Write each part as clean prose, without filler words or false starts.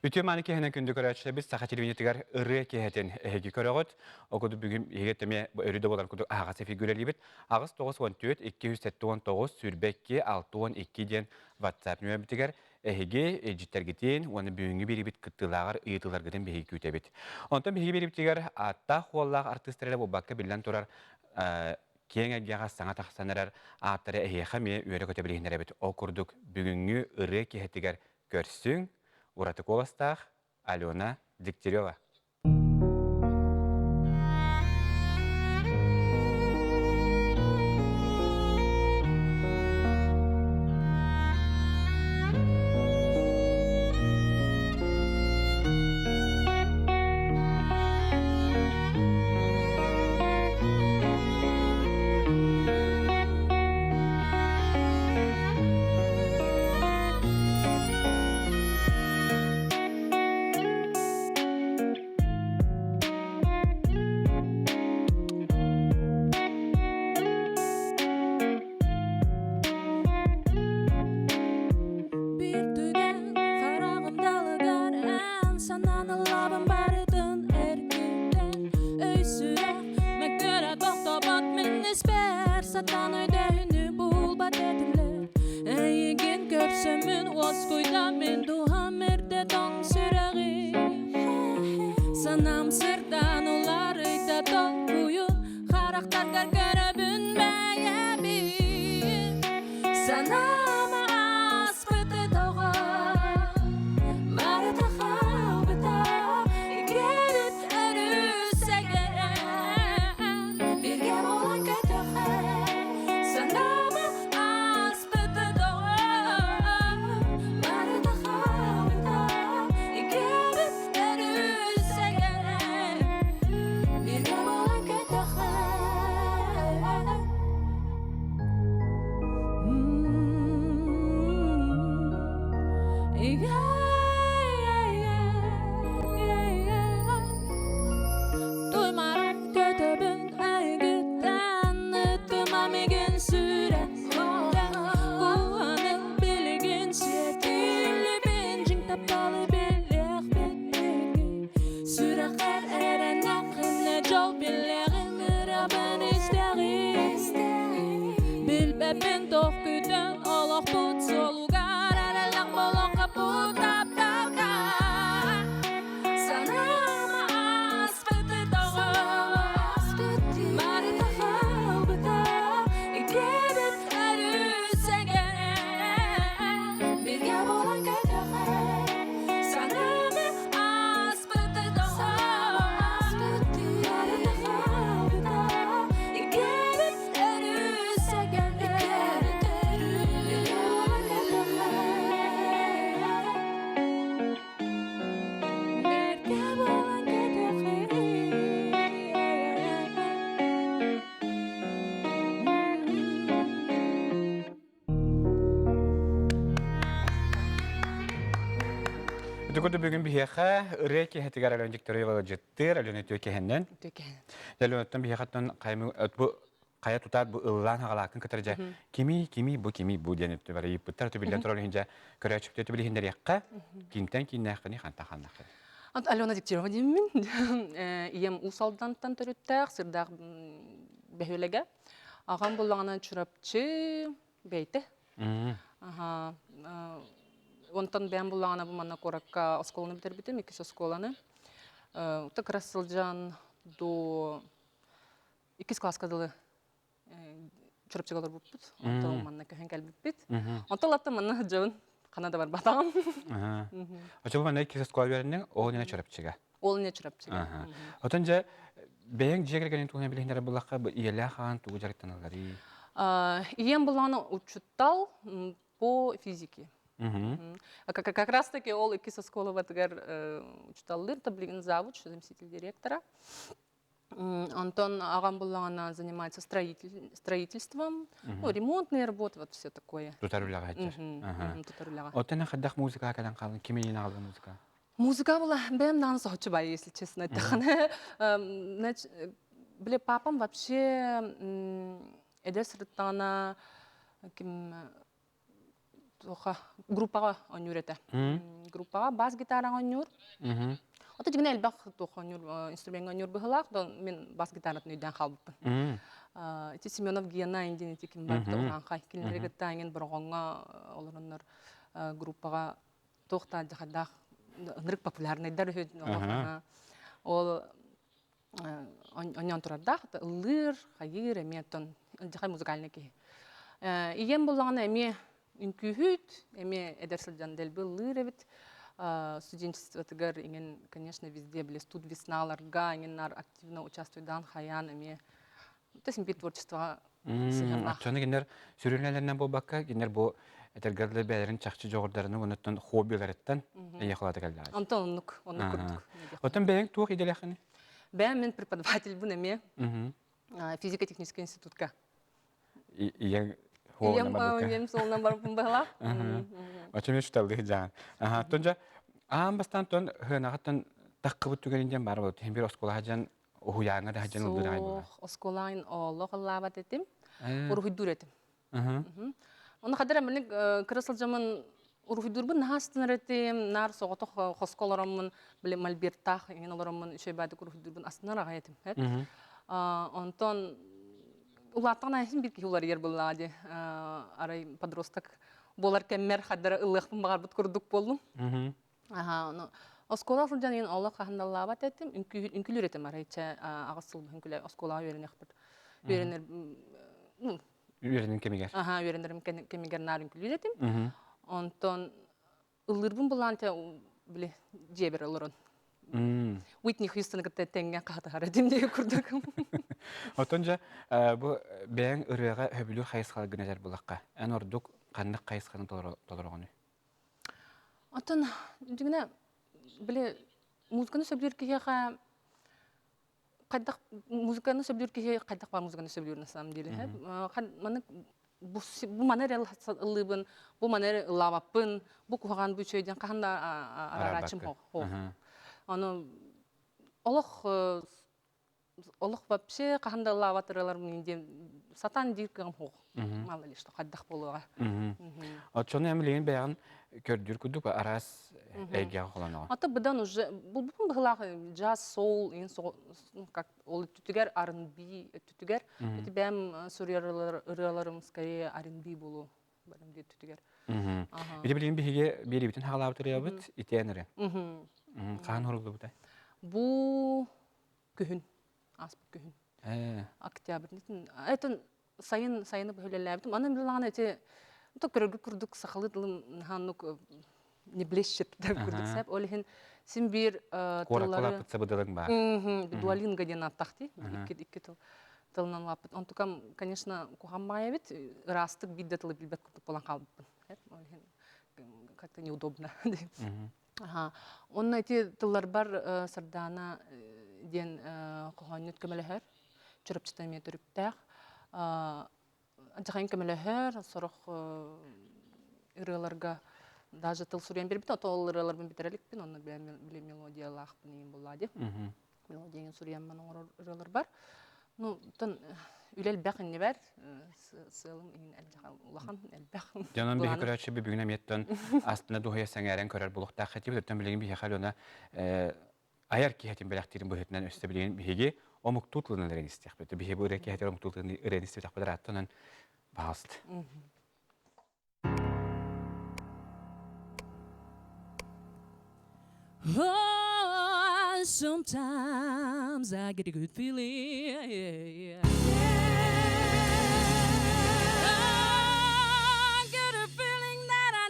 Bütün mani kehene gündü körәçle biz saha televizyon ırı keheten ehegi körəgot. O kudu bugün yegeteme örüde bolan kudu ağası figürelibet. Ağız 914 279 sürbekki 612 den WhatsApp nöbetiger ehegi jittergetin onu büyüngü biribit kıttılar ıyıtılar giden behi kütebet. Ondan behi biribitiger atta hollaq artistlerle bu bakka bilen torar Keң әгеға саңа тақсанарар аттары әйеға ме үйері көтебілігіндер әбет. О күрдік бүгінгі ұры кехеттігер көрсің, ұраты қоластақ Алена Дегтярева. Satan ödehünü bul bat edilir Eygin görsümün oskuyda min duhamerde don süreği Sanam sırdan ular öyde don kuyu Karakter gargarabün beyebi Sanama aspıtı doğa Marata kavbıda İgerit örüse geren Bilge olan kötü Ben toch güden Allah put so lugar aralang bolong kaput tapaka Sanama aspete dogo Mari takhau beta Igebet arüsege Bilge bolong kataha Sanama aspete dogo Mari takhau beta Igebet arüsege Kudu bugün bir heka ırı kehetiger Alena Degtyarewa jittir Alena tökehenden. Alena bir hekattan kaymı bu kaya tutar bu ıllan hağalakın katarca kimi bu denip var yip tutar tu bilen torol hinja körəçip tötü bilhinder yakka kinten kinnaqını xantaqanaq. Alena Degtyarewa dimin iyem usaldantan törüttaq sırdag behölege ağam bolağana çurapçı beyte. Aha Ondan ben bulağına bu manna korakka oskolunu bitirbitim, ikisi oskolаны. Так рассылжан до ikis klaskadılı çırpçıgalar buput. Ondan manna köhen gelbipit. Ondan latta manna javun Kanada var batağım. Acaba manna ikisi oskol verinin o ne çırpçıga? Ol ne çırpçıga. Otanca beyin jigergenin tuğuna bilhinler bulaqqa bu iyelahan tuğu jarıktanalari. Iyem bulağına uçuttal по физике. Как раз таки ол ikisi oskolovатыгар учталлыр, таблигин завуч, заместитель директора. Антон Агам Булана занимается строительством, ремонтные работы, вот все такое. Тутарулага. Вот она ходах музыка, когда он кемени на музыка. Музыка была, бэм дан сохчубай, если честно. Бля, папам вообще эдес рытана тоха группага онюрете. Группага бас гитара онюр. Ото жигне элбак тоха онюр инструмент онюр быхлак, мен бас гитарат нүйдөн калбыппын. Ити Семенов Гена индин ити ким бар торанкай кинлерге таанген боргонга олороннор группага тохта жахадах нырык популярный дар ол оньон турадах лыр хайыр эметтон жахай музыкальный ки ием булган эме үнкүхүт эме эдерсилжан делби лыр эбит студенчествотыгар иген конечно везде биле студ весналарга иген активно участвуйдан хаян эме тесимпи творчествога Ачаны генер сүрүнелеринен болбакка генер бу этергерле бәлерин чакчы жогордарыны онуттан хоббилереттен яхлады келди. Антон онук курдук. Отан бәйин тух иделехни. Бәйин мен преподаватель бу неме. Физико-технический институтка. Ием солнан барып бала. Ачаны шталды жан. Тонжа бастан тон хынагаттан таккыбыт түгенинден бар болот. Хем бир оскола жан Ухуяңа да хаджан улдыр айбыла. Осколайн олог лават етим, урухидур етим. Оны қадыр әмілік кірісіл жамын урухидурбын нағастын ретим, нар соғытық хосколарамын, біле мальбертақ, еңен оларамын үшей бәдік урухидурбын астынан аға етим. Онтон улаттан айсын бір кейулар ер бұлады. Арай подростак болар кәммер қадыр ұлықпын бағар бұт күрдік болдым. Оскола фуржан ен Аллах хандаллабат еттим, үнкүлүр этим арайча агысыл үнкүлө оскола үйрөнөк бир. Үйрөнүн кемигер. Үйрөнөрүм кемигер нар үнкүлүр этим. Онтон ылырбын буланча биле жебер олорон. Уитни Хьюстон гытта тенге катагар этим деп курдук. Отонжа бу бең ырыга хөбүлүр хайыскал гынажар булакка. Ан ордук кандык хайысканы толорогону. Отон дигне Бле, музыканы сөбүлөр кие кайдак музыканы сөбүлөр кие кайдак бар музыканы сөбүлөр на самом деле. Маны бу манер ылыбын, бу манер лавапын, бу куган бу чөйдөн канда арарачым хо. Аны Олох вообще канда лаватыралар менде сатан диркем хо. Мало ли что кайдак болуга. Отчоны эмилеген баягын көрдүр күдүк арас эге холано. Ата быдан уже бул быглак джаз, соул, как ол түтүгер R&B түтүгер. Эти бем сурьяларым скорее R&B болу. Барым ди түтүгер. Биде билген биге бери бүтүн хагалаптыр ябыт итенере. Кан хорулду бутай. Бу күн аспы күн. Октябрь. Это сайын бөлеләбдим. Аны билган эти то күрдүк сахалыдылым ханук не блещет деп күрдүк сап. Олехин син бир тыллары сабыдылың бар. Дуалинга ден аттакты. Икки тылынан лапыт. Онтукам, конечно, кухаммая бит растык бидде тылы билбек күрдүк болан калбыппын. Олехин как-то неудобно. Onun eti tıllar bar sardana den kohanyut kemelher, çörüp çıtayım törüptağ. Acayip kemelher, soruq ırılarga даже tıl sürüyen bir bit, o ırılar ben bitirelik bin, onu bile melodiyalar benim buladı. Melodiyanın sürüyen ben ırılar bar. Ну, тон үлел бәхин не бар, сылым ин әлҗәһәл улахан әлбәх. Җанам бик көрәче бу бүгенә меттән астына дуһая сәңәрән көрәр булыкта хәтип өттән билеген би хәлона аяр ки хәтим беләхтирин бу хәтнән өстә билеген биге омук тутлыны дигән истәх бит. Биге бу рәкә хәтер омук тутлыны ирен истә тапыдар аттан баст. Sometimes I get a good feeling. I get a feeling that I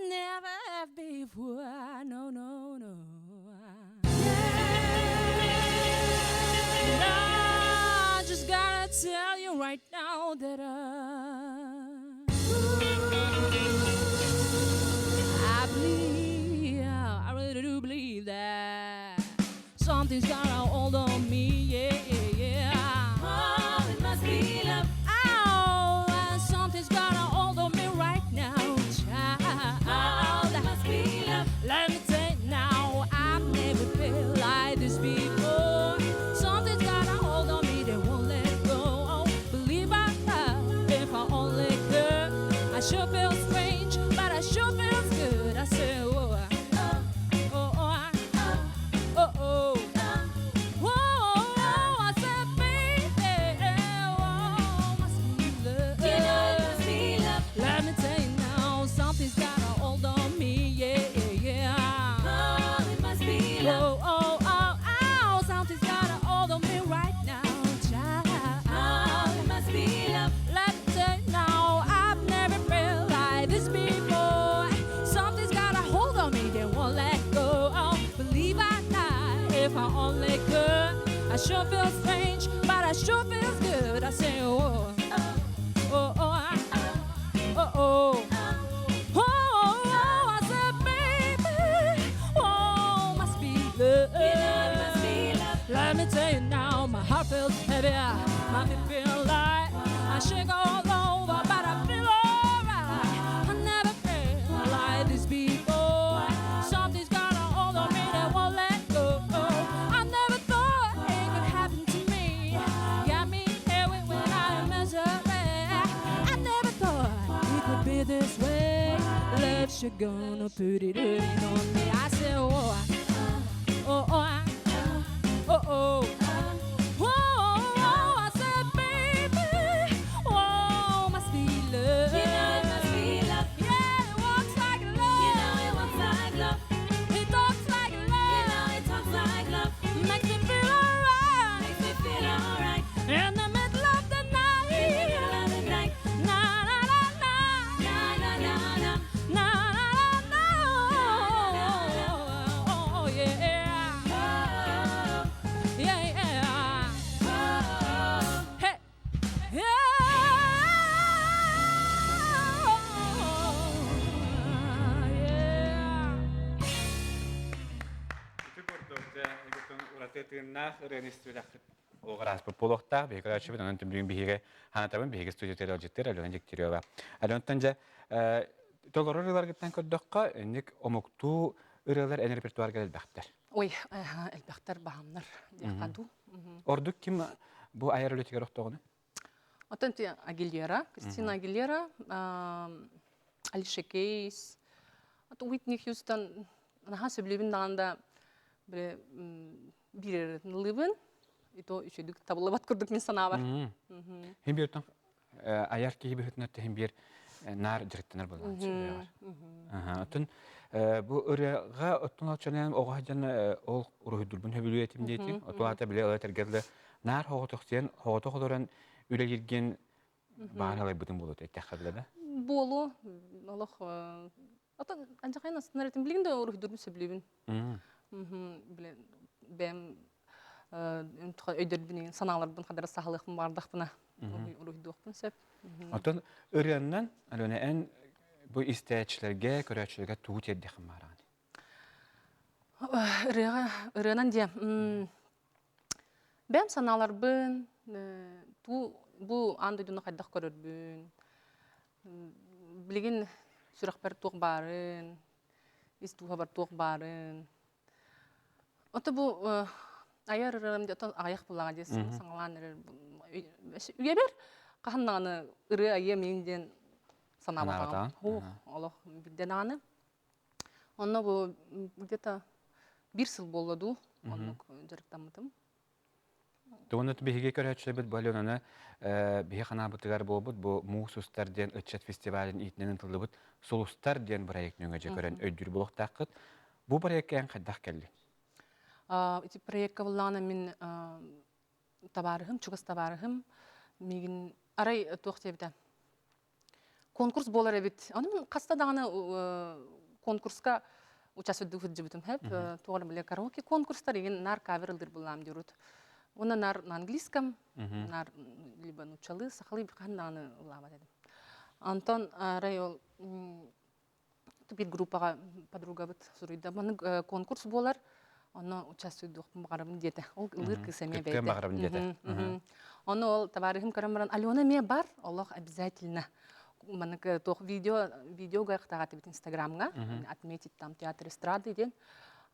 never have before. No. And I just gotta tell you right now that I really do believe that something's got a hold on me, yeah. Oh, it must be love. Oh, something's got a hold on me right now, child. Oh, it must be love. Let me tell you now, I've never felt like this before. Something's got a hold on me that won't let go. Oh, believe I if I only could, I sure feel sure feels good. I say, oh, oh, oh, oh, oh. Oh, I said, baby, oh, must be love. Let me tell you now, my heart feels heavy, my feet feel light. I shake all over, but I feel alright. I never felt like this before. Something's got a hold on me that won't let go. I never thought it could happen to me. Got me here when I'm misery. I never thought it could be this way. Left you gonna put it on me. I said, oh, oh, oh, oh, oh. Oh, I said, baby, oh, must be love. Yeah, it walks like love. It talks like love. Makes me feel alright. In the middle of the night. Na na na na. Na na na. Oh yeah. Yeah. Hey. Yeah. Оғырас бұл полуқтақ, бейгір ашыбын, оның түмдігін бейгі ханатабын, бейгі студиотері алжеттер, әліған жектері оға. Әліонтан жа, толғыры ұрылар кеттен көддіққа, өндік омукту ұрылар ән репертуар кәлел бәқтер. Ой, элбәхтәр баһамнар дияқаду. Ордық кім бұл айар өлетігер оқтоғыны? Отан ти Агилера, Кристина Агилера, Алиша Кейс, Уитни Хьюстон, наха сөйлебін дағанда бір лыбын, ито үшедік табылабат күрдік мен санабар. Хем бір аяр кейі бөхітінетті хем бір нар директенер болған сөйлебар. Отын бұл ұрыға оттың алчанайым оға жаны ол ұрығыдылбын хөбілу етім дейтін. Отуата біле олай тәргелді нар хоғытықсен, хоғыты қолырын үлі ерген бағын алай бұдың болу дейді тәққадылы да? Болу, олық, отан анжақайын астынар етім білгенде ұрығыдылбын сөйлебін. Бәм өйдербін саналарбын қадары сағылықпын бардақпына ұрығыдылықпын сөп. Отын ұрыяннан әліне ән бұл істәйчілерге, көрәтшілерге туғыт ердеқін барағын? Ұрыянан де, бәм саналарбын, бұл андойдуны қайдақ көрірбін, білген сүрақ бәр туқ барын, істуға бар туқ барын. Оты бұл аяр ұрырымде аяқ бұлаға десін, саңылан ұрыр. Үйе бер, қағыннағаны ұры айы меңден санабатаған. Олық бірден ағаны. Оны бұл где-то бір сыл болады, оны жарықтамытым. Туғын өті бейге көрәтшілі бұд бұл әліонаны бейге қана бұтығар бол бұд, бұл мұғысыстар ден үтчет фестивалін итінен ұтылы бұд, солыстар ден бір аяқ нөңе көрін өйдір болуқтаққыд. Бұл бір аяққа ән қайдақ кәлі? Эти проекты булланы мен табарыгым, чугас табарыгым, мигин арай тоқтебді. Конкурс болар бит. Анын каста даганы конкурска участвовать жибитим хеп. Тоғыр биле караоке конкурстар деген нар каверлдер булам дирут. Оны нар на английском, нар либо нучалы, сахалы биханданы улава дедим. Антон арай ол bir группага подруга бит сурыйда. Маны конкурс болар. Оны участвует бағарабын деді. Ол ылыр кісеме бәйді. Көпкен бағарабын деді. Оны ол табарығым көремаран, Алена ме бар, Аллах обязательно. Маныкі тоқ видеоға қытағаты бит инстаграмға, отметить там театр эстрады ден.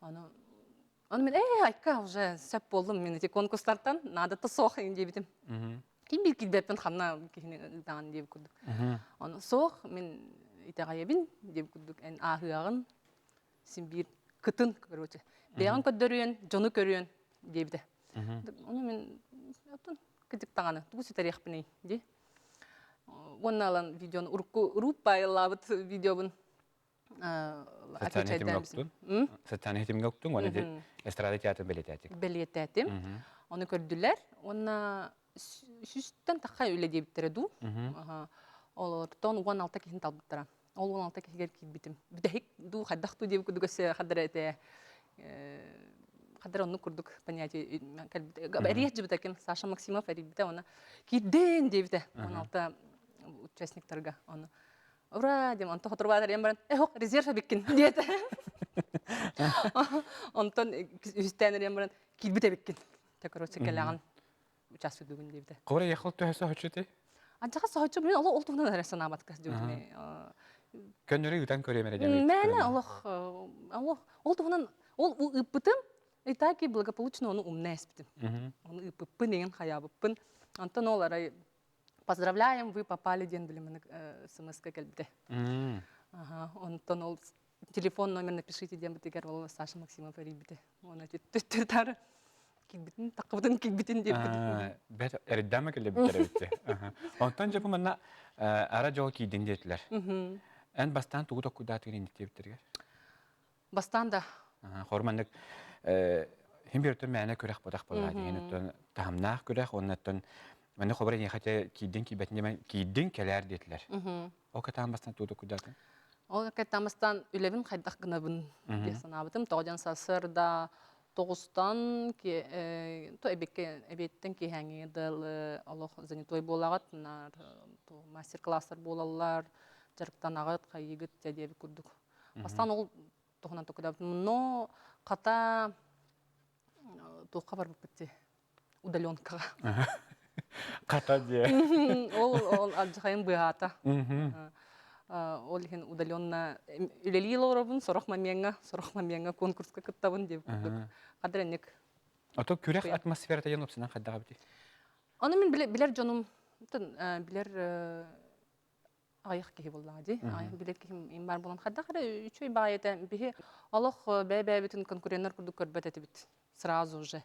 Оны мен, айка, уже сөп болдым, мен эти конкурстардан, надо соқ енді бітім. Кейін бір келбеппен қамна даған деп күрдік. Оны соқ, мен итаға ебін деп күрдік, ән ағығағын, сен бір кытын, короче. Бәйін көддөрүйен, жоны көрүйен дейбді. Оны мен кедік тағаны, тұғысы тарих біней, де. Оны алан видеоны ұрып байылабыт видеобын Сәттәні хетімге өктің? Сәттәні хетімге өктің, оны де эстрада театрын белетәтік? Белетәтім. Оны көрділер. Оны сүстен тақай өлі дейбіттері ду. Олардан 16 кехін талбыттыра. Ол 16 кехігер кейбітім. Бідәйік ду қаддақты дейбі күдігісі қадыр әті Кадр онну курдук понятие Ариет жибитакен Саша Максимов арибита она киден девите 16 участниктарга оны ура дем онто хоторбадар ямбаран хок резерв биккин диет онтон үстәнер ямбаран килбите биккин такороче келаган участвует бүгүн девите Кора яхыл төһөсө хөчүтэ. ажага сочо мен ол олтугунан арасана баткас жүгүне Көннөрү үтен көрөмөр эдем. мен Аллах олтугунан ол ыппытым и так и благополучно он умный испытым. Он ыппын деген хаябыппын. Антон оларай поздравляем, вы попали ден билим смс-ка келбите. Ага, Антон ол телефон номер напишите ден битегер ол Саша Максимов арибите. Он тетер килбитин такыбытын килбитин деп. Бет эрдәме келе битеребитте. Онтан жапы мына ара жол кийдин детлер. Эн бастан тугу токкудат кирин диптергер. Бастан да. Хорманнык химбертер мәне көрәк бодак була деген өтөн тамнах көрәк оннан менә хобар не хәтә кийдин кибетне кийдин келәр дитләр. О катан бастан тугу токкудат. Ол катамастан үлебин хайдак гына бун дип санабытым. Тогдан сасырда Тогустан ки то эбеттен ки хәңе дел Аллах занятой булагат на то мастер-класслар булалар, жарыктанагат кайгыт дәдеп күрдүк. Бастан ол тогынан токуда, но ката тока бар битти. Удаленкага. Ката де. Ол аджахайын быата. Ол хен удаленно үлелилорабын сорохма менга конкурска кыттабын деп. Кадыренек. Ото күрәк атмосферада янопсынан хаддага бити. Аны мен билер жонум билер аяк ки булды. Билер ки им бар булган хаддага 3 ай байета бихи Аллах бәбәбитин конкуренттар курдук көрбәт этибит. Сразу уже.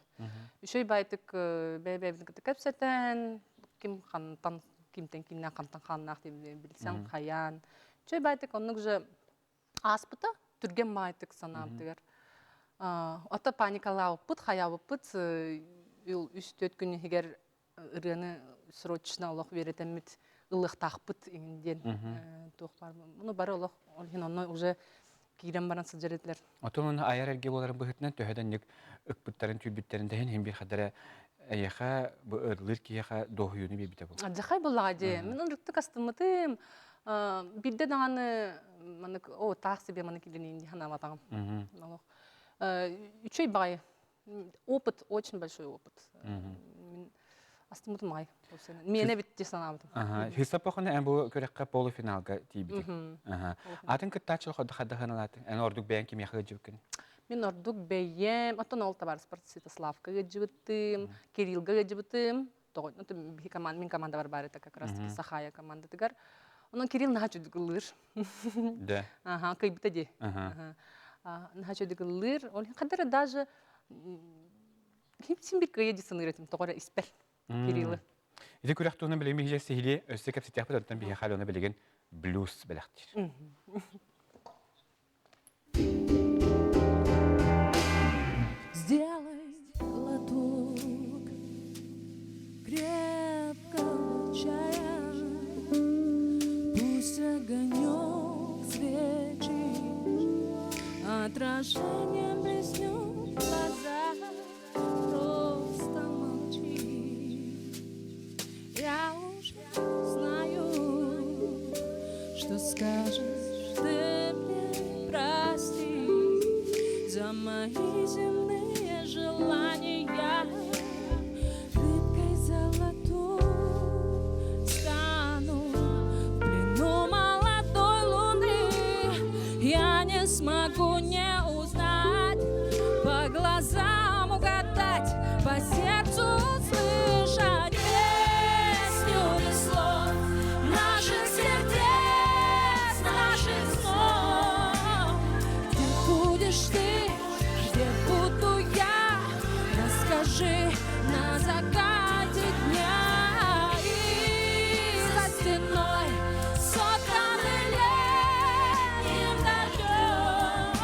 3 ай байтык бәбәбитин кепсетен ким хантан кимтен кимнен кантан ханнак деп билсең хаян. 3 ай байтык онны же аспыта түрген байтык санап дигер. Ата паникалау пут хаябы пут ил 3-4 күн егер ырыны срочно Аллах беретемит ылык такпыт инден тохпар. Муну бары Аллах олхин онны уже кирен баран сыжыретлер. Отонун айарерге боларын быхытнан төһөдөн ник ыкпыттарын түбүттөрүндө хем бир хадара аяха бу ырлыр кияха дохуюну бебите бу. Ажахай буллади. Мен ырыкты кастымытым. Бидде даганы маны о так себе маны кидени ханаватам. Аллах 3 ай бай. Опыт, очень большой опыт. Астымытым ай. Мене битти санабытым. Хисапохона эн бу көрөккө полуфиналга тийбити. Атын кыттачыл хадаханалаты. Эн ордук бен ким яхы жибкен. Мен ордук бейем, атын ол табар спортсита Славкага жибытым, Кириллга жибытым. Тогой, мен команда бар это как раз таки Сахая команда тигар. Онан Кирилл нахачу дигылыр. Да. Ага, кайбыта де. Нахачу дигылыр. Ол кадары даже ким бир кайди сыныретим, тогора испер Кириллы. Иде күрәктүне белеме хиҗә сихили, өсте капситях бутан бия халына белеген блюз беләктир. Сделай глоток крепкого чая, пусть огонек свечи отражением блеснет в глазах, просто молчи. Я уже знаю, что скажешь ты мне, прости за мои земные желания. Рыбкой золотой стану в плену молодой луны. Я не смогу не узнать, по глазам угадать, по сердцу услышать песню без слов наших сердец, наших снов. Где будешь ты, где буду я, расскажи на закате дня. И за стеной сотаны летним дождем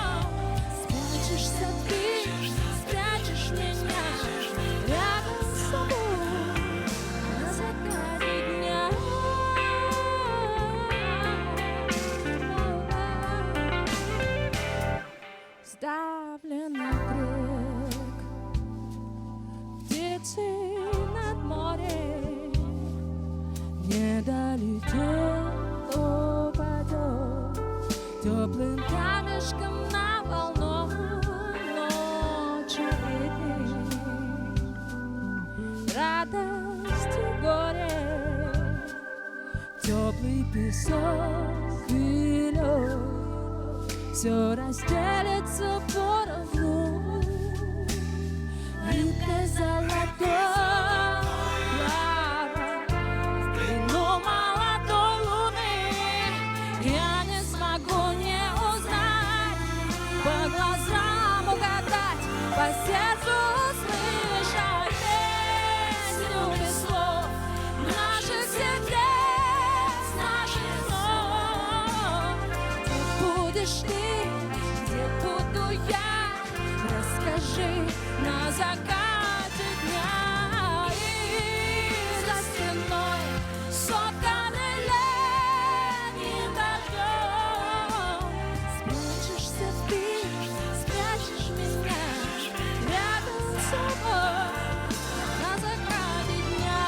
страсть и горе, теплый песок и лед, все разделится поровну, рыбкой золотой. По глазам угадать, по сердцу услышать песню без слов наших сердец, наших снов. Где будешь ты, где буду я, расскажи на закате дня. И за стеной сотканный летним дождем спрячешься ты. Спрячешь меня рядом с собой на закате дня.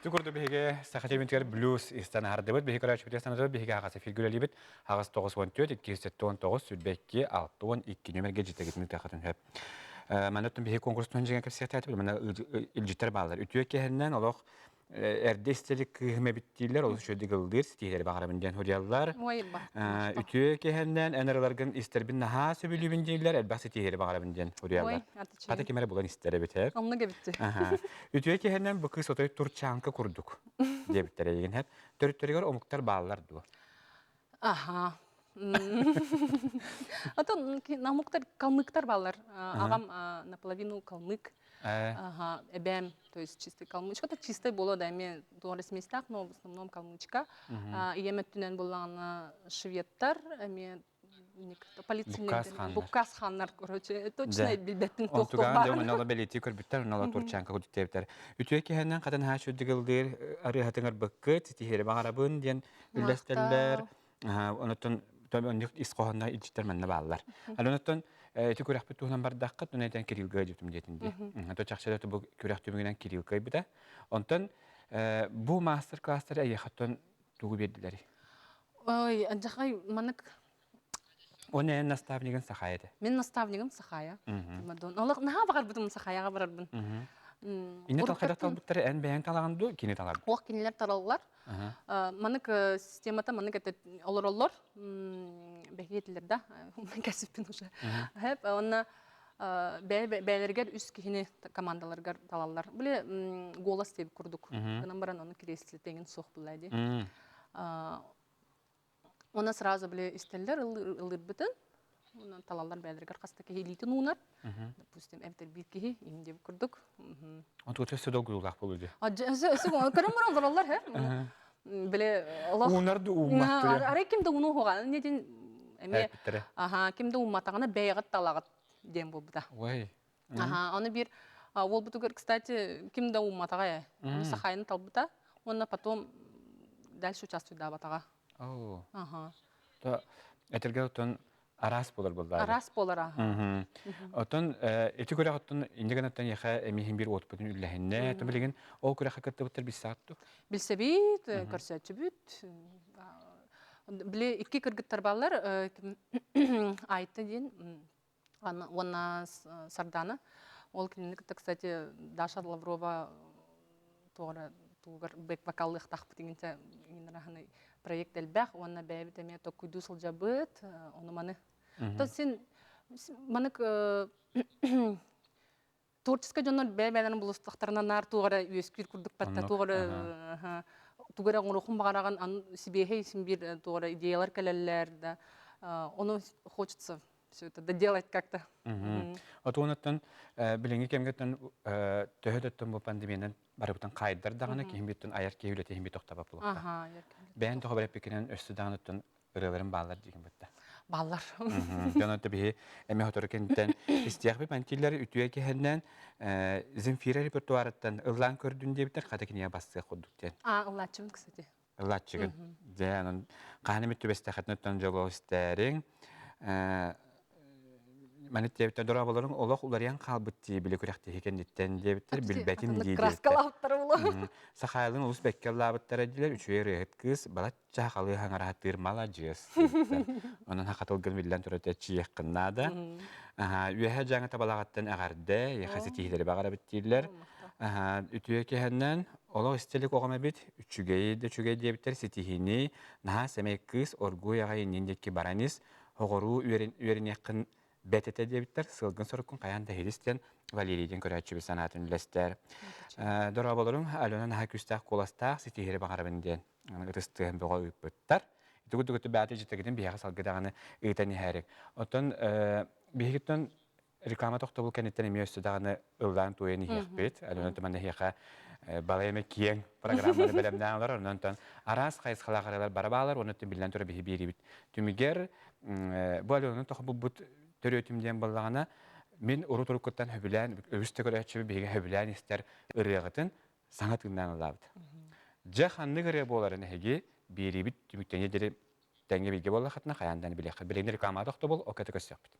Түгүрдү биһиге сахатемитер блюз истан ардыбыт биһиге карачы битесанады биһиге агасы фигүрелибит агас 914 279 сүрбекки 612 нөмерге житегитин тахатын хөп. Манаттын биһиге конкурстун жеңе кепсетати мана илжитер балдар. Үтүе кехеннен олох эрдестелик хемебиттилер ол шөдү гылдыр стилер багарабын ден хурьяллар. Үтүе кехеннен энерларгын истербин наха сөбүлүбүн дилер элбасы стилер багарабын ден хурьяллар. Ката кемере булан истере битер. Онны кебитти. Үтүе кехеннен бу кыз отой турчанка курдук. Дебиттер еген хеп. Төрттөргөр омуктар баллар ду. Аха. Атын намуктар калмыктар баллар. Агам наполовину калмык. Ага, эбем, то есть чистый калмычка, то чистый было, да, мне дорос местах, но в основном калмычка. И я метунен была на шведтар, мне полицейный букас ханнар, короче, точно билбеттин тохтох бар. Он туган да, он белити көрбүттер, он турчанка кудуттептер. Үтүе кехеннен катын хаш үддигилдер, арыхатыңар быккыт, ситихери багарабын ден үллестеллер. Онотон тондuk isqohonna ilçiter menne ballar. Alonotton ti kuraqpet tuhnan bardaqqa tunaytan kirilga jutum jetinde. To çaqşada bu kuraqtümünden kirilga bita. Ondan bu master class'ları ayaxatton tuğu berdiler. Ой, анжахай манык. O ne nastavnigan sahaydı. Men nastavnigim sahaya. Madon. Allah naha bakar butum sahayaga bararbın. İnne talqadat talbıtları en beğen talağındı kini talar. Оқ кинилер тараллар. Манык системата манык это олор бегетлер да. Кәсиптен уже. Хеп онна бәйләргә үз кихине командаларга талаллар. Биле голос дип курдук. Гынан баран аны кресле теген сох булайды. Она сразу биле истеллер ылыр битен. Онан талаллар бәйләргә кастаки элитин унар. Допустим, эмтер бир кихи имдеп курдук. Он тут все долго улах булды. Карамаран зараллар хэ. Биле Аллах. Унар да уммат. Ара кимде уну хоган неден эме. Аха, кимде умматагына бәягат талагат дем булбуда. Ой. Аха, аны бир ол бутугар, кстати, кимде умматага. Аны сахайны талбыта. Онна потом дальше участвует да батага. О. Ага. То этергә тон Арас болар булдар. Арас болара. Отон эти көрә оттон индигәнәттән яха эмиһин бир от бүтән үлләһеннә тәбелеген ол көрә хакытты бутыр бис сааттык. Билсебит, көрсәтчебит. Биле ике кыргыттар баллар айтты дин. Ана Сардана. Ол кинек, кстати, Даша Лаврова тоже тугар бек вокаллых тахпы дегенче инрахны проект элбах онна бәбит эме токуйду сылжабыт оны маны то сен манык творческий жоннор бәбәләрнең булыстыктарынан нар тугара үескир курдук патта тугара тугара гонохун багараган сибехей симбир тугара идеялар келелер да оны хочется все это доделать как-то. Отуонаттан билинги кемгеттен төһөдөттөн бу пандемиянан барыбытан кайдар даганы ким биттен аяр кеүлете хим бит токтап булакта. Ага, Бән тохо береп пекенен өстү дагыныттан ырыларын баалар деген битте. баллар. Жана табии эме хоторкентен истияк бит пантиллер үтүе кехеннен Земфира репертуарыттан ыллан көрдүн дебитер катакиния бассы кодуктен. Ыллачым, кстати. Ыллачыгын. Жанын каханымит төбесте хатнаттан жолостерин Манеттебиттен дорабаларын олох уларян қалбытти білі көректі екендеттен дебіттер білбәтін дейдеттер. Краскалаптар улы. Сақайлың ұлыс бәккеллабыттар әділер үшуе рейхет кыз балат жақалы хаңарағаттыр маладжес. Онын хақатылғын білден түрәті чиек қыннады. Үйәхә жаңы табалағаттан әғарды, еқасы тейдері бағара біттейлер. Үтуе кехеннен олық істелік оғама бит үчүгей дебіттер сетихini наға сәмей кыз оргу яғай нендекке баранис оғыру үйерін еқін бәтете дебиттер сылгын сорукун каянда хелистен Валерийден көрәтчү санатын үлестер. Дорабаларың Алена наха күстақ коластақ сетихері бағарабынден ытыстығын бұға өйіппіттар. Итігіті бәті жетігіден бияғы салғыдағаны ұйтаны әрік. Оттан бейгіттен реклама тоқты бұл кәнеттен еме өстідағаны ұлдан туйыны хеқпет. Алена тұманды хеқа бала еме киен программаны бәлемден олар. Ондан арас қайыз қалағаралар барабалар, онаттан білден түрі бейі бейі бейі. Түмігер бұл Аленаның тоқы бұл бұд төрөтүмден баллагана мен урутуруккуттан хөбүлән өстө көрәчү беге хөбүлән истер ырыгытын саңатындан алабыт. Жаханны гыре боларын хеге бирибит түмүктене дери тәңге билге боллахатна хаяндан биле билендер реклама токто бол оката көсөкпүт.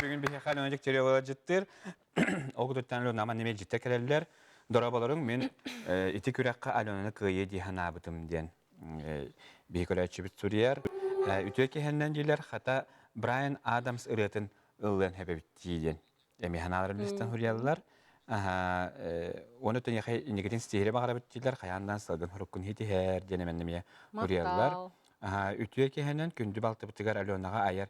Bugün bir hekal önecek çeriyolar ciddir. O kututanlı nama neme ciddi kereliler. Dorabaların men iti kürekka Alena'nı kıyı diyen abıdım diyen bir hekal açıbıt suriyer. Ütüeki henden diler hatta Brian Adams ıratın ılığın hebe bitti diyen. Emi hanalar listan huryalılar. Onu tön yahay inigin stihire bağırabıtçılar kayandan salgın hurukun hiti her denemennemiye kuruyarlar. Мактал. Ütüye kehenen kündü baltı bıtıgar alyonağa ayar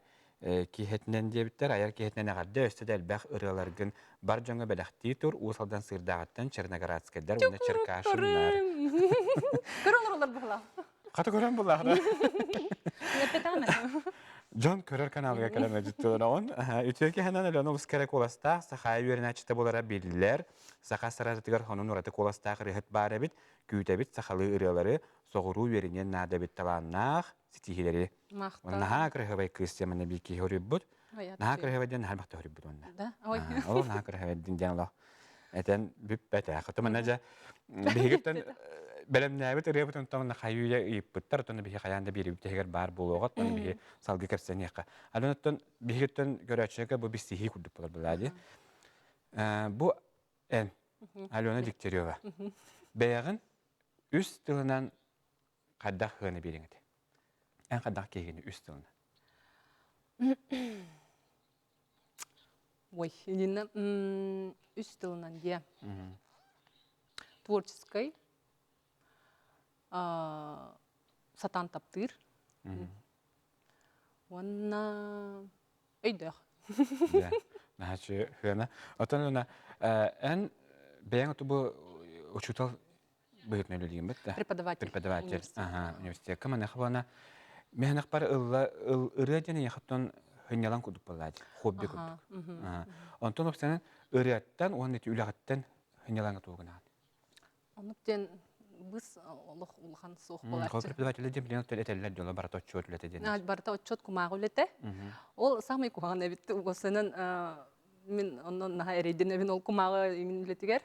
kihetinden diye bitter ayar kihetinden agadda östü delbaq ırılargın bar jonga belaqti tur usaldan sırdağıttan Çernagaratskadar onu çerkaşınlar. Көрөлөр була. Katı gören bullahra. Непетаме. John Körör kanalga keleme ciddi on. Ütüye kehenen alyona uskere kolasta sahay verine açıta bolara bilirler. Saka sarartıgar honun uratı kolasta rehet barabit kütebit sahalı ırıları soğuru verine nadabit talanaq sitihileri. Мактал. Naha kırhıvay kıstiyamana bir ki horibbut. Naha kırhıvaydan her bakta horibbut onna. Да. Ой. O naha kırhıvaydan diyanla. Eten büppete. Xatama naca bihigipten belemnäbit ırıbıtın tamına xayuya ipittar tonu bihi xayanda biri biteger bar buluğat tonu bihi salgı kapsan yaqa. Alonattan bihigipten görəçəkä bu bisihi kurduk bular buladi. Bu en Alona Dikteriova. Bəyəğin üst tılınan qaddaq hını birinidi. En qaddaq kegini üst tılına. Ой, именно üstünden diye. Творческой. Сатан таптыр. Онна өйдөх. Ya. Naçı hına. Otan ona en bəyəğin tu bu uçutal buyurtmaylı diyeyim bitti. Преподаватель. Преподаватель. Ага, университет. Кама нахвана. Мехнах пар ырыден яхтон хынялан кудук баллади. Хобби кудук. Онтон опсанан ырыаттан он эти үлягаттан хыняланга тугунан. Онуктен біз олох улхан соқ Хо болар. преподаватель дем билен телетеллер жоло барата отчет үлете ден. Барта отчет кумагы үлете. Ол самый куган эбитти угосынын мен оннон наха эрейден эбин ол кумагы имин үлетигер.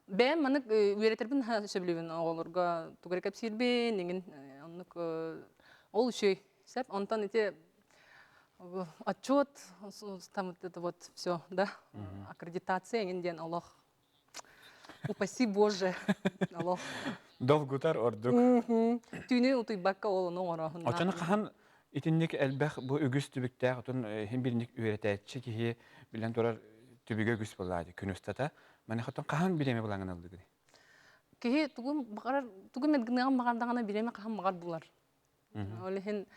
Бен манык үйретербин шеблибин оголорга тугар капсирбин, неген оннук ол үшөй. Сеп онтон эти отчет, там это вот все, да, аккредитация, индиан Аллах. Упаси Боже, Аллах. Долгутар ордук. Түйне утуй бакка олону орахын. Очаны кахан итинник элбэх бу үгүс түбүктә отун хим бирник үйрәтәче ки билен турар түбүгө үгүс булады күнүстата. Маны хатан кахан билеме буланган алды. Кеһи тугум багар тугум медгнаган магардагана биреме кахан магар булар. Олехин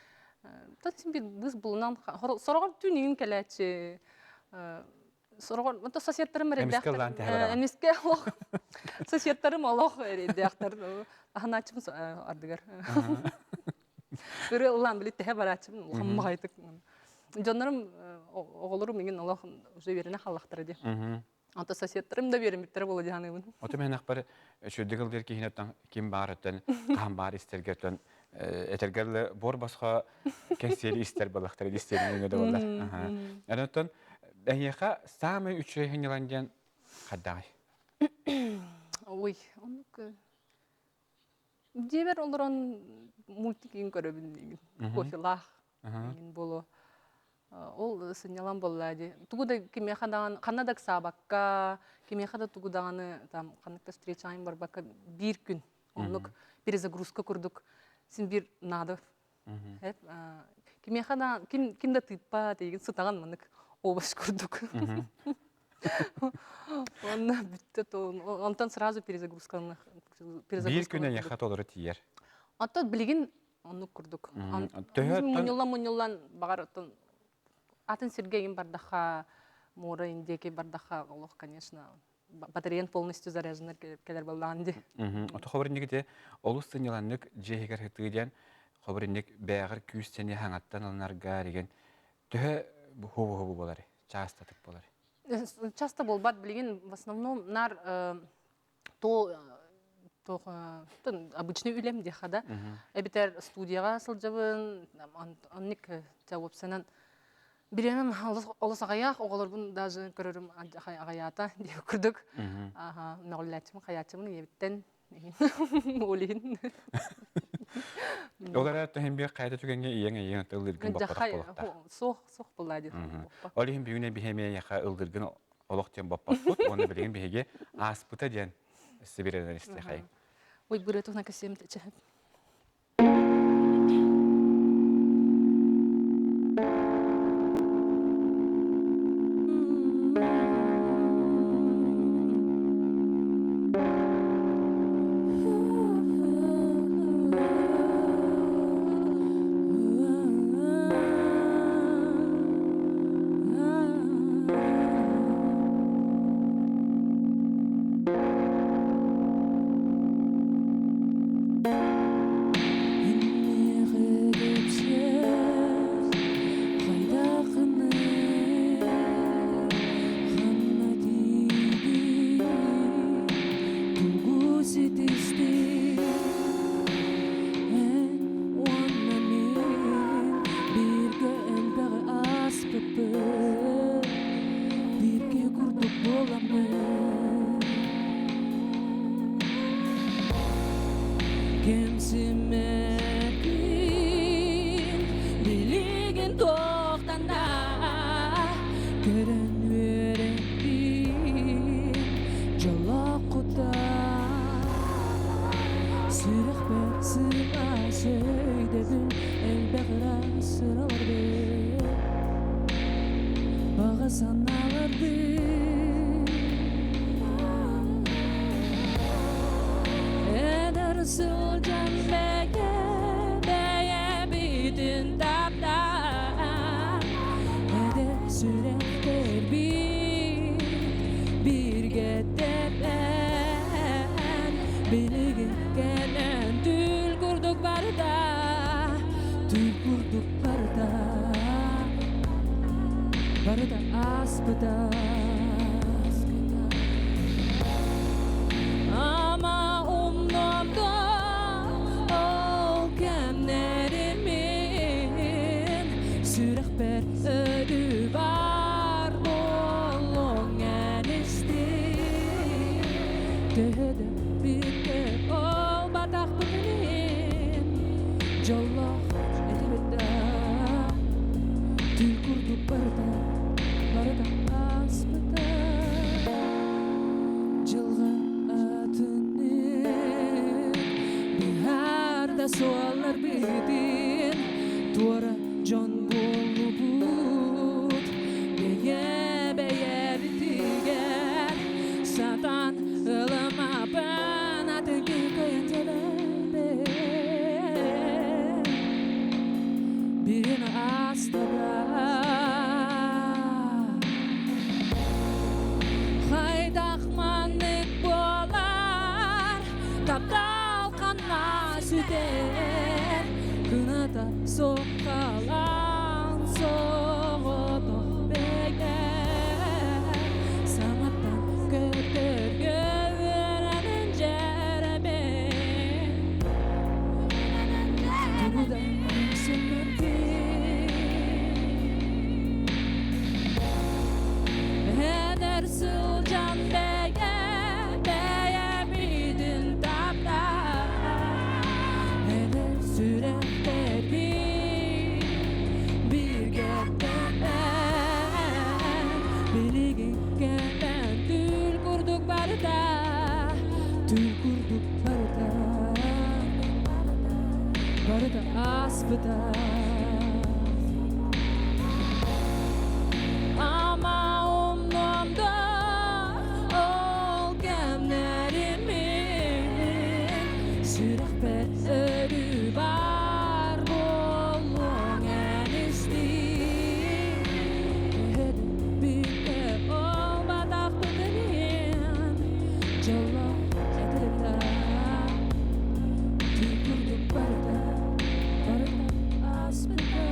тотсин бир быз булунан сорогор түнүн келечи. Сорогор мото соседтарым редактор. Эмиске Аллах. Соседтарым Аллах редактор. Ахначым ардыгар. Көрө улам билет те барачым хаммагайтык. Жоннорум оголорум менен Аллах уже берене халлактыр ди. Ата соседтарым да беремиттер болду жаныбын. Ота мен акбар шөдөгөлдер ки хинаттан ким бараттан кам бар истергетен этергерле бор баска кесери истер балактар истеринге де болду. Анаттан Эйха самый үче хинеланган кадай. Ой, онук дебер олорон мультикин көрөбүн. Кофелах боло. Ол сынялан боллади. Тугуда кимехадан канадак сабакка, кимехада тугуданы там канакта встречаем барбака бир күн. Онук перезагрузка курдук. Син бир надо. Кимехадан кимда тыппа деген сытаган мынык обаш курдук. Онна битте онтан сразу перезагрузка. Бир күнен яхат олору тиер. Ата билген онук курдук. Муньуллан багар атын Сергейин бардаха, Мора индеки бардаха, Аллах, конечно, батареян полностью заряженный келер балданди. Ото хабарыннигите олус сыняланнык жехигер хытыден хабарынник бәгыр күстене хаңаттан алынарга деген төһө хобу болары, часто тык болары. Часто болбат билген, в основном нар обычный үлем дехада. Эбитер студияга сылжабын, анник жауапсанан биремем олыс ағаяқ, оғылырбын даже көрірім ағаята деп күрдік. Мәғылләтчімін, қаятчымын, ебіттен олейін. Олар әттіхін бе қайда түгенге ең ұлдыргын баппадақ болықта? Соқ болады. Олейін бүйіне бігеме яқа ұлдыргын олықтен баппақ бұд, оны білген бігеге аспыта ден сіберелер істе қайын. Ой, бұры тұғына көсем тәчі. тоқтанда көрін верекпин жолақұта сүрек бір сыра сөйдедім әлбәғыра сыраларды баға саналарды әдір сылжан бәге бәе бітін тапта әдір сүректер бірге тәпән білігі кәлән түл күрдік барда барда аспыда ama umnomda ol kemlerimin sürek bir ölü var bolong enisti dehede birge ol batak benim jolloh edibeda tül kurduk barda aspıda жылға атының биharda суалар бетін туара жон болу бұд бәйәр тігер сатан ылыма пән атығы көйін жәләбе бірін астаба Haydaqmanlık bolar Taptal kanma süter Kınata sokalan soğudu beker Samattan kötür göverenin cereben Tuğdan sümürdi Heder sılcan beye bidin tapta Heder sürekler birge tepen Biligi kelen tül kurduk barda Barda aspıda Ama umnomda ol kemlerimin sürek bir ölü var bolong enisti Edip birge ol batak benim jolloh edibeda tül kurduk barda aspıda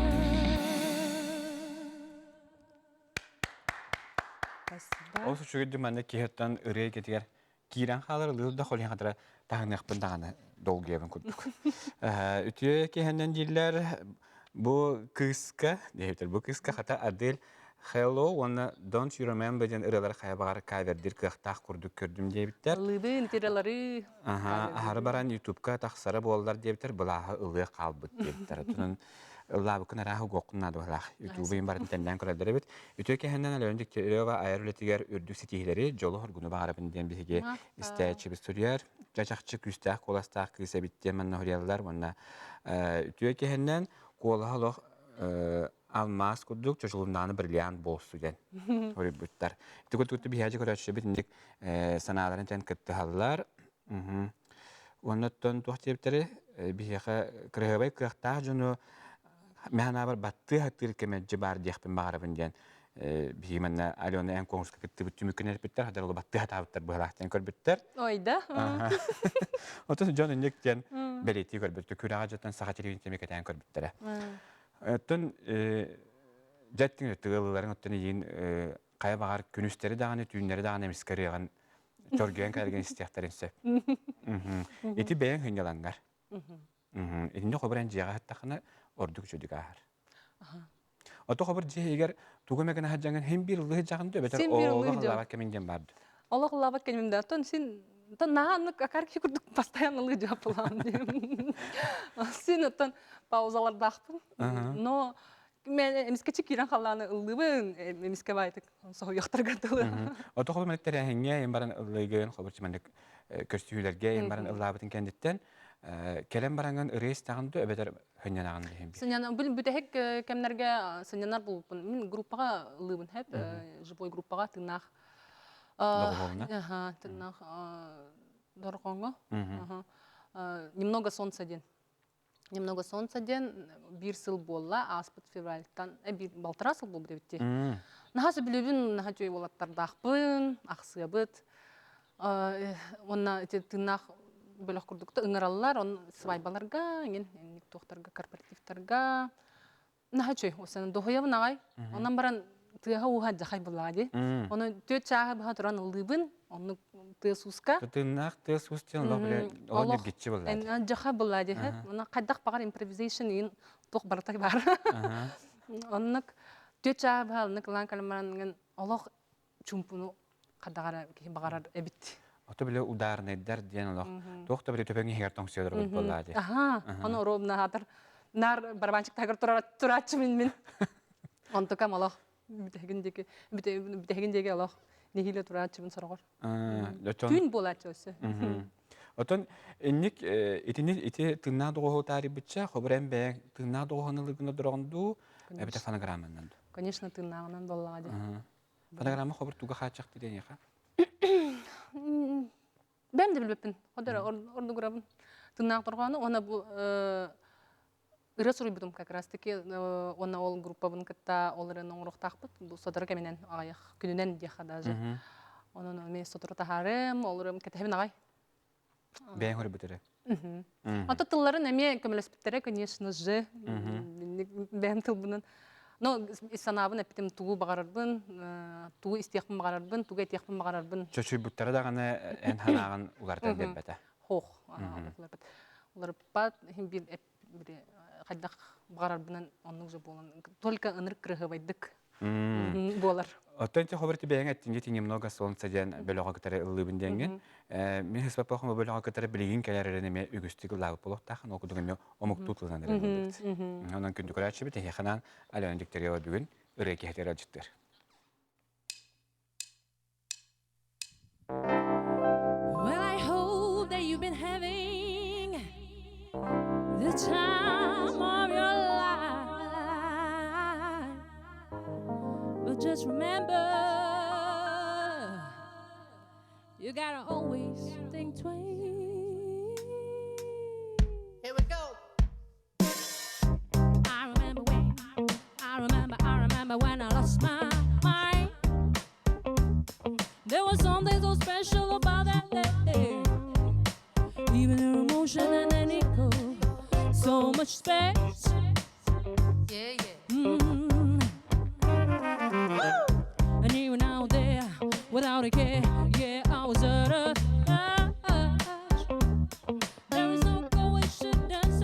Ол сүчүгү манна киһеттан ырыя кетигер киирен халар лылда холин хатара тахныкпын дагана долгебен курдук. Үтүе киһенден диллер бу кыска, дейтер бу кыска хата Адель Hello, wanna don't you remember ден ыралар хайбагар кайвердир кыхтах курдук көрдүм дейбиттер. Лыбын тиралары Ахары баран YouTube-ка тахсара болдар дейбиттер, булаха ылы калбыт дейбиттер. Тунун Ыллабы күн арахы гоққынна дуалах. YouTube-ын барын тәнден көрәдері бит. Үтөй кәһәннән әләндік терева айрылетигер үрдүк сетихилери жолу хоргуну бағарабын ден бихиге истәчі біз түрер. Жачақчы күстәк қоластақ кыса биттен манна хорялылар. Үтөй кәһәннән қолағылық алмас күрдік чөшілімданы бірлиян болсу ден. Хори бұттар. Үтөй бихәжі көрәтші бітіндік саналарын тән кітті халылар. Оннаттан туақтебіттері бихеға кірғабай кықтақ жону Мәһәнә бар батты хаттыр кемәҗе бар диәхпен багарабын дигән. Бигемнә Алена ән конкурска китте бит түмүккән биттер, хәдер ул батты хаттыр булахтан көрбиттер. Ойда. Отос җан инектән белети көрбитте, күрәгә җаттан сагат 20 темекәтән көрбиттер. Тон жаттың тыгылларын оттан ин кая багар күнүстәре даганы, түннәре даганы мискәрегән торгән кәргән истәхтәренсә. Ити бәян хынгалангар. Инде хәбәрен җыга хаттахны ордук жөдүк ахар. Ото хабар жегер тугумекен хаҗанган һәм бир лыгы жагында бетер Аллаһ кеминден барды. Аллаһ кеминден тон син тон наханны акарки курдук постоянно лыгы жапылам дим. Син тон паузалар дахпын. Но мен эмиске чикирен халланы ыллыбын эмиске байтык союяктарга тылы. Ото хол менек терәһеңгә ем баран ыллыгын хобырчы менек көрсүләргә ем баран ыллабытын кәндиттен келем баранган рейс тагынды өбетер хөннәнаган дигән. Сыннан бу бүтәһек кемнәргә сыннанар булып мен группага ыллыбын һәп живой группага тынах. Ага, тынах доргонго. Немного солнца ден. Немного солнца ден бир сыл болла аспыт февральтан бир балтыра сыл булды битти. Нахасы билебин нахачой болаттардахпын, аксыбыт. Онна тынах бөлөк курдукта ыңыраллар, он свайбаларга, ген тохтарга, корпоративтарга. Нахачой осан дохоябын агай. Онан баран тыга уха жахай буллади. Оны төт чагы баха туран ылдыбын, оны тысуска. Тынах тысустен лобре олар гитчи булды. Эн жаха буллади. Оны кайдак багар импровизation ин тох бартай бар. Онны төт чагы баха ны кылан калман олох чумпуну кадагара багарар эбит. Ото биле ударнайдар диен олох. Тохта биле төпеңе хертон сөйдөр буллади. Аха, оны робна хатыр. Нар барбанчык тагыр турачы мен. Онтука малах бүтегиндеги алах нехиле турачы мен соргор. Түн болачы өсө. Отон энник ити тынна дого тари битча хобрен бе тынна догонылыгына дурганду эбите фонограмманан. Конечно, тыннагынан боллади. Фонограмма хобр туга хачак диден яка. Ben de bilbepin. Orada gurabın. Tınnak durganı ona bu ырасурый будем как раз таки она ол группа бун кытта оларын оңруктакпыт бу содор кеменен аяк күнүнен диха даже онун мен содор тахарым оларым кетебин агай бен хөр бүтере ата тылларын эме көмөлөспүттере конечно же бен тыл бунун но санабын эпитим тугу багарырбын тугу истиякпын багарырбын тугу этиякпын багарырбын чөчүй буттары даганы эн ханаган улардан бербете хох олар пат бир кайдак багарарбынан онун же болон только ыныр кырыгыбайдык болар. Оттонча хоберти бең аттинге немного солнца ден бөлөгө кетере ылыбын денген. Мен хеспапахым бөлөгө кетере билигин келеререн эме үгүстүк лабы болоктакын окудук эме омуктутлуган эле. Онан күндүк рачы бите ханан алөндүктөргө бүгүн ыреке хетере жыттыр. Well, I hope that you've been having the time of your life, but just remember, you gotta always think twice. Here we go. I remember when I lost my mind. There was something so special about that day. Even her emotion and an echo, so much space. Yeah. And even out there, without a care, yeah, I was at a touch. There is no coincidence,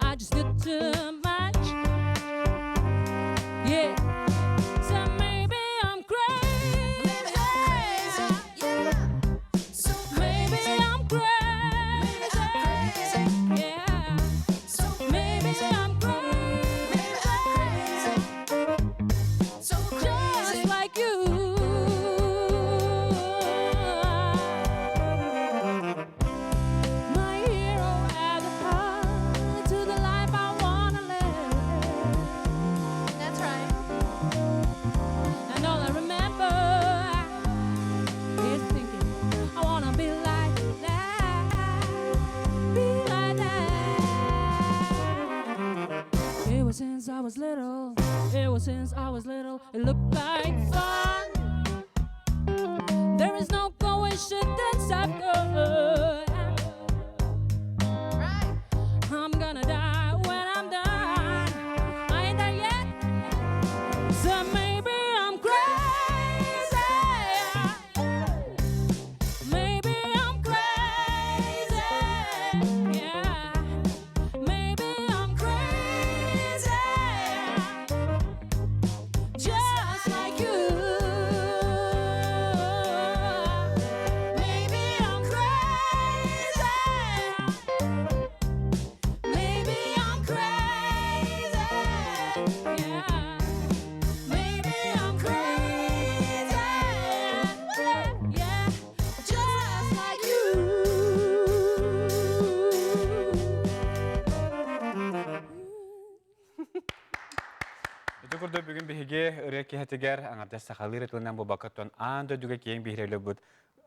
I just did too much. Yeah. So maybe I'm crazy. Yeah. So Maybe I'm crazy. Yeah. So Maybe I'm crazy. So Just like you. My hero at the heart to the life I wanna live. That's right. And all I remember is thinking, I wanna be like that. Be like that. It was since I was little. It looked like fun. There is no coincidence after. Right. I'm gonna die when I'm done. I ain't there yet. So maybe I'm crazy. Maybe I'm crazy. Yeah. Maybe I'm crazy. Just like you. Maybe I'm crazy. kurda bugün bihige ırık hetiger anarda sakalı ritlinden bu bakaton anda düge kiyen bihireli bud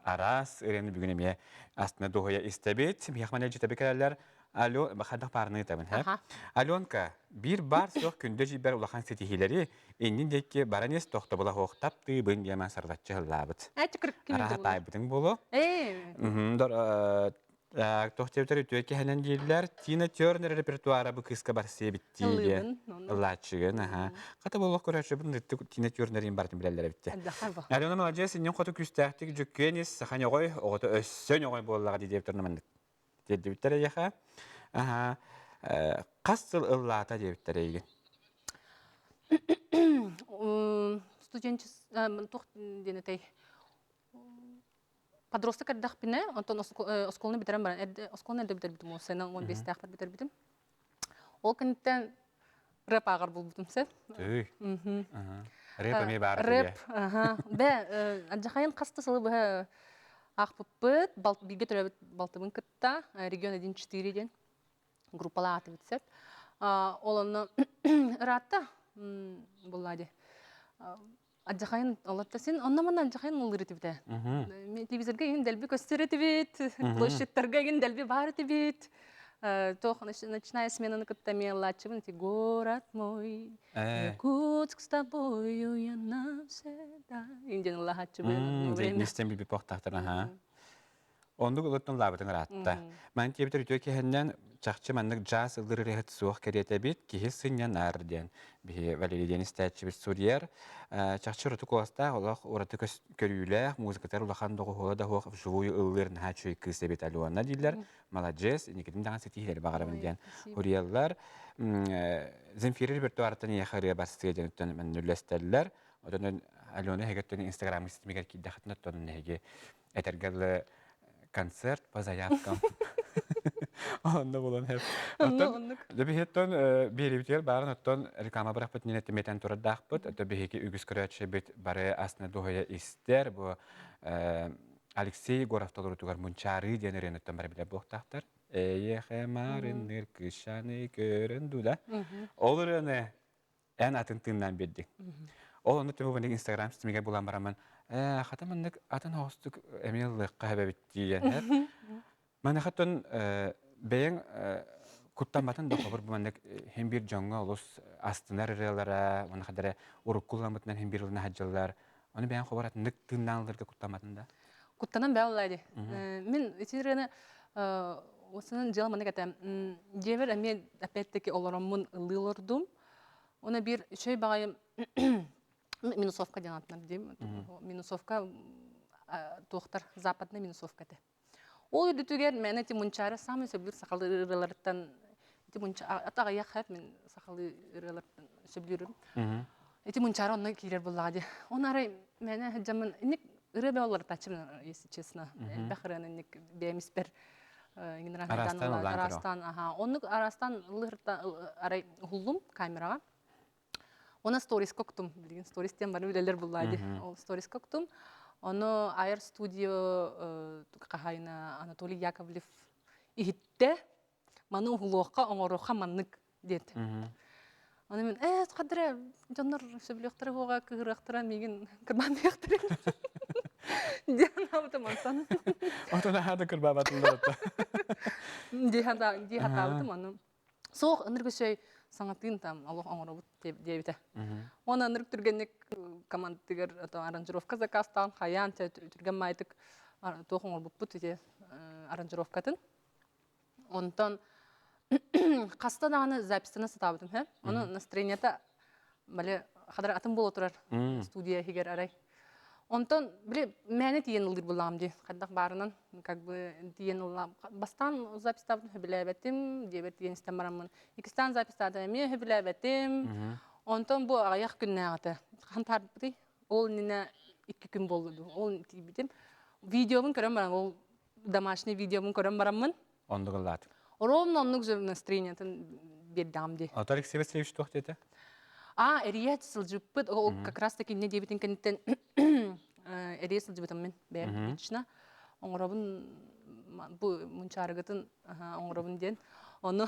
aras ırığını bugün emiye aslında doğuya istebit. Miyakmanel citabikerler alo bakhadak parını tabi hep. Aha. Alonka bir bar soğuk günde jiber ulakan setihileri inin dekki baranes tohta bula hoğtap tıbın yemen sardatçı hıllabıt. Kırık kim Arahat aybıdın bulu. Tohtevter ütüeki henen değiller. Tina Turner repertuara bu kıska barsiye bittiği. Latçığın. Kata boluk көрәші бұн Tina Turner'in bartın bilalere bitti. Alona Malaca senin kotu küstahtik cükkeniz saxanya koy oğutu össön oğuy bollağa deyip turnamandık. Dedi bittere yaxa. Qasıl ıllata deyip bittere egen. Студенчес тох денетей подросток отдах бине антон осколны битерем баран осколны эрде битер битим сенен 15 тахтар битер битим ол кенттен рэп агар булбутум се Түй. Рэп эме бар рэп бе аджахайын касты сылы бе акпыппыт биге төрөбүт балтыбын кытта регион 1-4 ден группалар атып битсет олону ратта буллади Аджахайн олаттасын, оннаман аджахайн улырытыбыта. Телевизорга ген дәлби көстөрөтүбүт, площадьтарга ген дәлби барытыбыт. Тох ночная смена на каттаме лачыбын, город мой, Якутск с тобою я навсегда. Инден лахачыбын. Нестен билби похтактар, Ондук улуттун лабытын ратта. Мен тебитер ütөки хеннен чакчы маннык джаз ылдыр рехет суох керете бит, кихи сыньян арден. Би Валерий Денис тәчі бит сурьер. Чакчы роту класста олақ ораты көрүйлэх, музыкатар улахан доғы хола да хоқ живую ыллыр наха чөй кысе бит алуанна дейлер. Молодец, некедім даңа сетихилер бағарабын ден. Хурияллар. Земфири репертуарытын яхария басыстыға денуттан мен нүлестерлер. Одан Алена хегеттен инстаграмы системегер киддахытын оттан неге этергелі концерт по заявкам. Онда болон хеп. Дөбі хеттон беребитер барын оттон реклама бырақпыт ненетті метен турадақпыт. Дөбі хеки үгіз көрәтші бит бары асына доғая істер. Бұл Алексей Горовтолыры тугар мұнчары денерен оттон бары біле боқтақтар. Эйеқе марыныр кышаны көрінду да. Олыр өне ән атын тыңнан бердік. Ол оны түмі бұнық инстаграм системеге болан барамын. Хатамындық атын хоғыстық әмеллыққа әбі біттейген. Мәні қаттон бәйін құттаматын да қобыр бұмандық хем бір жоңға олыс астынар үрелері, оны қадары ұрық құлламытынан хем бір ұлына хаджалар. Оны бәйін қобыр атын нық тыңнанылырға құттаматын да? Құттанан бәй олайды. Мен етіндіргені осының жылы мұны кәтем. Жевер әме әпеттекі оларымын ылыл ұрдым. Оны бір шөй бағайым минусовка ден атынар дейм. Минусовка тоқтар западный минусовка де. Ол үйді түгер мен әті мұнчары самый сөбілер сақалы ұрыларыттан атаға яқ әп мен сақалы ұрыларыттан сөбілерім. Әті мұнчары онны кейлер болағады. Оны арай мәне әджамын ұры бә олар тачымын, если честно. Бәқырын әнік бәйміз бір арастан. Оны арастан арай ғылым камераға. Ona stories koktум, bilgin stories'ten bana bileler bulaydı. O stories koktум. Onu Air Studio kahayna Anatoly Yakovlev ihitte. Manu huloqa oңороqa manныk dedi. Onu men qadra жаннар söbülüqtara hoğa kıgıraqtara megen kırban beqtara. Diyan avtam ansan. Otona hada kırba batıldı. Dihat avtam onu. Soğuk ınırgı şey sanatın tam Allah oңоробут дебите. Оны нырык түргенник командтыгер аранжировка заказтан хаян түрген майтык тоқоңор буппут те аранжировкатын. Онтан каста даганы записьтен сатабытым, he? Оны настроенията бале хадар атым боло турар студия хигер арай. Онтан биле мәне тиен ылдыр булам ди. Кадак барынан как бы тиен улам. Бастан запись табын хөбиләбетим, дебет тиен истемарамын. Икистан запись табын мен хөбиләбетим. Онтан бу аяк күннәгәте. Хантар бити. Ол нине 2 күн булды. Ол тибитим. Видеомын көрәм барам, ол домашний видеомын көрәм барамын. Ондыгылат. Ровно оннук жөв настроениятын бердам ди. Ата Алексей Васильевич тохтете? Эриет сылжыппыт, ол как раз таки мне дебетин кенттен эриет сылжыппытым мен, бәйім, лично. Оңырабын, бұл мұнчарығытын оңырабын ден. Оны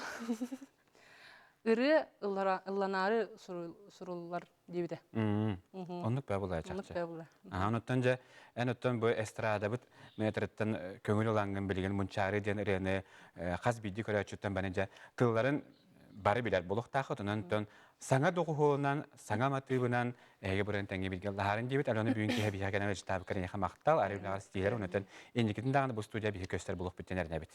ыры ылланары сурулар дебите. Оннук бә булай Онук чакча. бәбулы. Оттон же, оттон бу эстрада бит метреттен көңүл уланган билген мунчары ден рене хас бидди көрөчүттөн банеже тылларын бары билер булуктакы тонон саңа догуунан саңа мотивынан эге бурен теңге билген ларын дебит алоны бүгүнкү хебия гана вежтаб крене хамактал арыгар стилер онотон эндикитин дагы бу студия бии көстөр булук биттенер бит.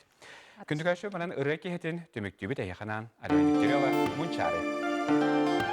Күндүгөшө манан ырык кехетин төмөктүбүт эйханан алыйдыктырова мунчары.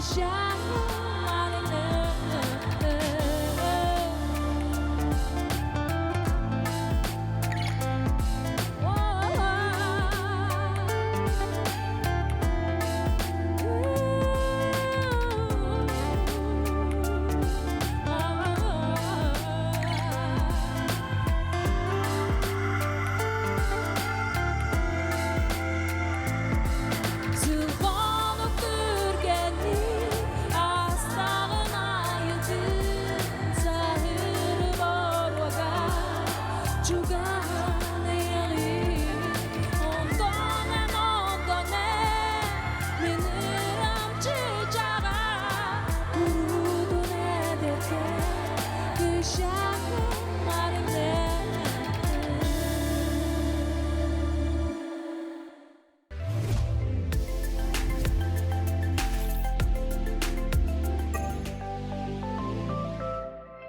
Shine.